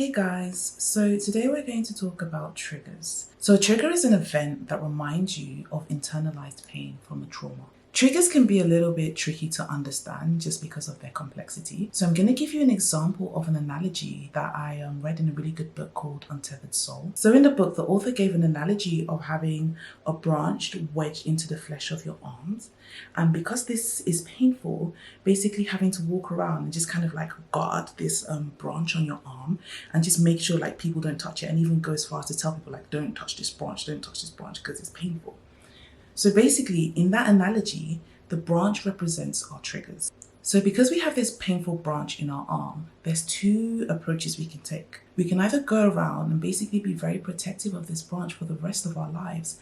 Hey guys, so today we're going to talk about triggers. So a trigger is an event that reminds you of internalized pain from a trauma. Triggers can be a little bit tricky to understand just because of their complexity. So I'm going to give you an example of an analogy that I read in a really good book called Untethered Soul. So in the book, the author gave an analogy of having a branch wedged into the flesh of your arms. And because this is painful, basically having to walk around and just kind of like guard this branch on your arm and just make sure like people don't touch it, and even go as far as to tell people like, don't touch this branch, don't touch this branch because it's painful. So basically, in that analogy, the branch represents our triggers. So because we have this painful branch in our arm, there's two approaches we can take. We can either go around and basically be very protective of this branch for the rest of our lives,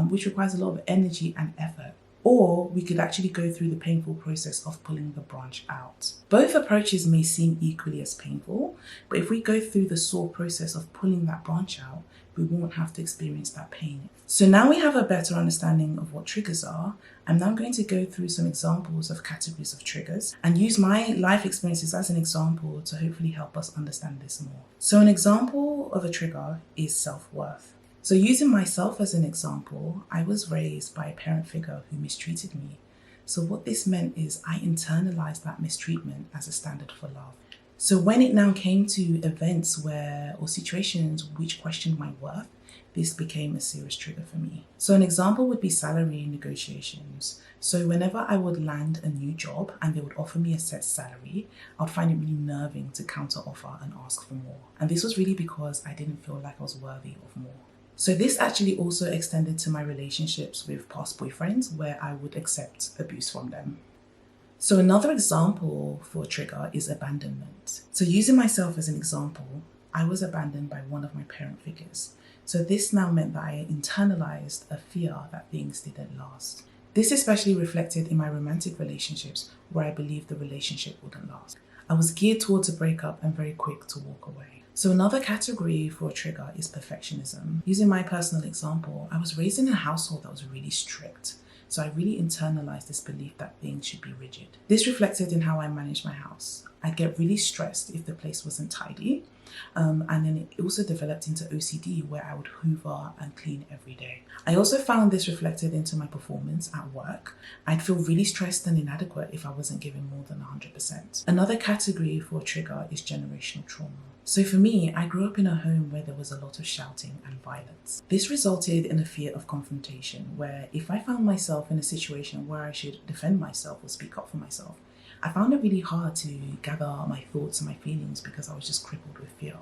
which requires a lot of energy and effort. Or we could actually go through the painful process of pulling the branch out. Both approaches may seem equally as painful, but if we go through the sore process of pulling that branch out, we won't have to experience that pain. So now we have a better understanding of what triggers are. I'm now going to go through some examples of categories of triggers and use my life experiences as an example to hopefully help us understand this more. So an example of a trigger is self-worth. So using myself as an example, I was raised by a parent figure who mistreated me. So what this meant is I internalized that mistreatment as a standard for love. So when it now came to events or situations which questioned my worth, this became a serious trigger for me. So an example would be salary negotiations. So whenever I would land a new job and they would offer me a set salary, I'd find it really nerving to counter offer and ask for more. And this was really because I didn't feel like I was worthy of more. So this actually also extended to my relationships with past boyfriends where I would accept abuse from them. So another example for a trigger is abandonment. So using myself as an example, I was abandoned by one of my parent figures. So this now meant that I internalized a fear that things didn't last. This especially reflected in my romantic relationships where I believed the relationship wouldn't last. I was geared towards a breakup and very quick to walk away. So another category for a trigger is perfectionism. Using my personal example, I was raised in a household that was really strict. So I really internalized this belief that things should be rigid. This reflected in how I managed my house. I'd get really stressed if the place wasn't tidy. And then it also developed into OCD where I would hoover and clean every day. I also found this reflected into my performance at work. I'd feel really stressed and inadequate if I wasn't giving more than 100%. Another category for a trigger is generational trauma. So for me, I grew up in a home where there was a lot of shouting and violence. This resulted in a fear of confrontation where if I found myself in a situation where I should defend myself or speak up for myself, I found it really hard to gather my thoughts and my feelings because I was just crippled with fear.